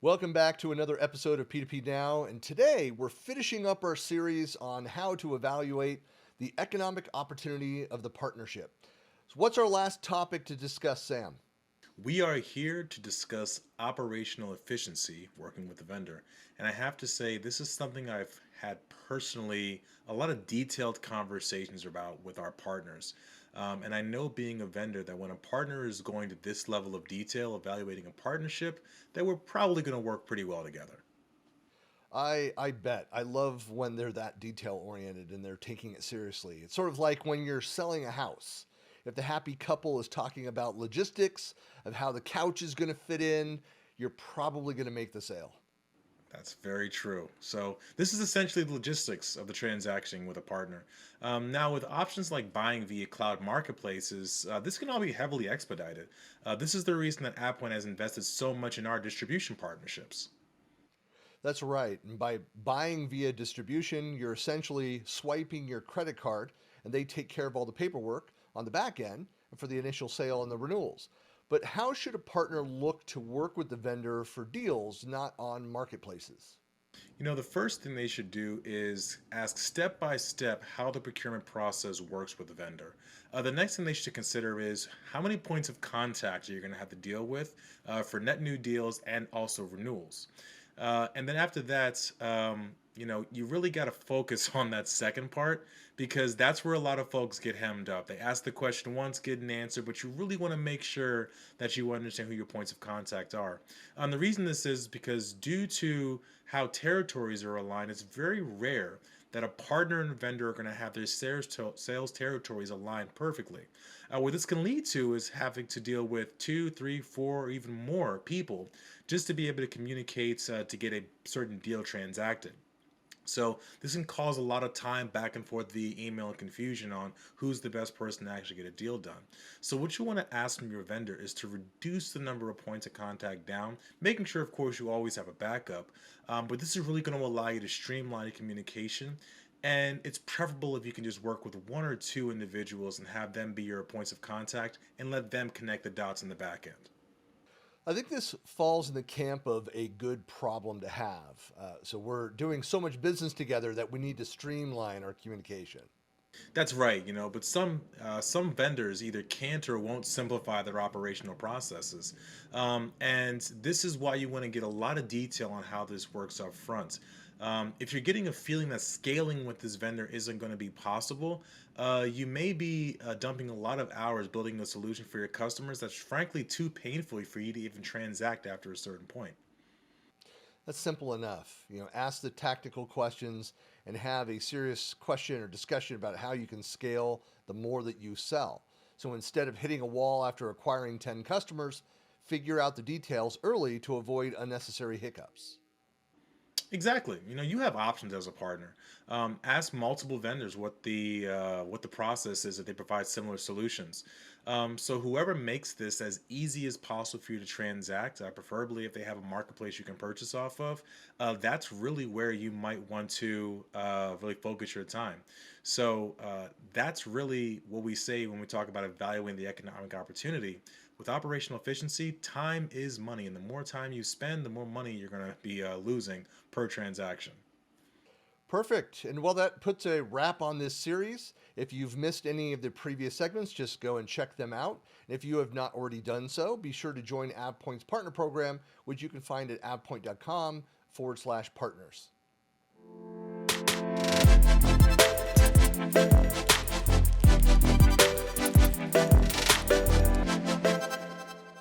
Welcome back to another episode of P2P Now, and today we're finishing up our series on how to evaluate the economic opportunity of the partnership. So what's our last topic to discuss, Sam? We are here to discuss operational efficiency working with the vendor. And I have to say, this is something I've had personally a lot of detailed conversations about with our partners. And I know being a vendor that when a partner is going to this level of detail, evaluating a partnership, that we're probably going to work pretty well together. I bet. I love when they're that detail oriented and they're taking it seriously. It's sort of like when you're selling a house. If the happy couple is talking about logistics of how the couch is going to fit in, you're probably going to make the sale. That's very true. So this is essentially the logistics of the transaction with a partner. Now, with options like buying via cloud marketplaces, this can all be heavily expedited. This is the reason that AvePoint has invested so much in our distribution partnerships. That's right. And by buying via distribution, you're essentially swiping your credit card and they take care of all the paperwork on the back end for the initial sale and the renewals. But how should a partner look to work with the vendor for deals not on marketplaces? The first thing they should do is ask step by step how the procurement process works with the vendor. The next thing they should consider is how many points of contact you're going to have to deal with for net new deals and also renewals. And then after that, you really got to focus on that second part because that's where a lot of folks get hemmed up. They ask the question once, get an answer, but you really want to make sure that you understand who your points of contact are. The reason this is because due to how territories are aligned, it's very rare that a partner and vendor are going to have their sales territories aligned perfectly. What this can lead to is having to deal with two, three, four, or even more people just to be able to communicate to get a certain deal transacted. So this can cause a lot of time back and forth via email and confusion on who's the best person to actually get a deal done. So what you want to ask from your vendor is to reduce the number of points of contact down, making sure, of course, you always have a backup. But this is really going to allow you to streamline your communication. And it's preferable if you can just work with one or two individuals and have them be your points of contact and let them connect the dots in the back end. I think this falls in the camp of a good problem to have. So we're doing so much business together that we need to streamline our communication. That's right, but some vendors either can't or won't simplify their operational processes, and this is why you want to get a lot of detail on how this works up front. If you're getting a feeling that scaling with this vendor isn't going to be possible, you may be dumping a lot of hours building a solution for your customers that's frankly too painful for you to even transact after a certain point. That's simple enough. Ask the tactical questions and have a serious question or discussion about how you can scale the more that you sell. So instead of hitting a wall after acquiring 10 customers, figure out the details early to avoid unnecessary hiccups. Exactly. You have options as a partner. Ask multiple vendors what the process is if they provide similar solutions. So whoever makes this as easy as possible for you to transact, preferably if they have a marketplace you can purchase off of, that's really where you might want to really focus your time. So that's really what we say when we talk about evaluating the economic opportunity. With operational efficiency, time is money, and the more time you spend, the more money you're going to be losing per transaction. Perfect. And well, that puts a wrap on this series. If you've missed any of the previous segments, just go and check them out. And if you have not already done so, be sure to join AvePoint's partner program, which you can find at avepoint.com/partners.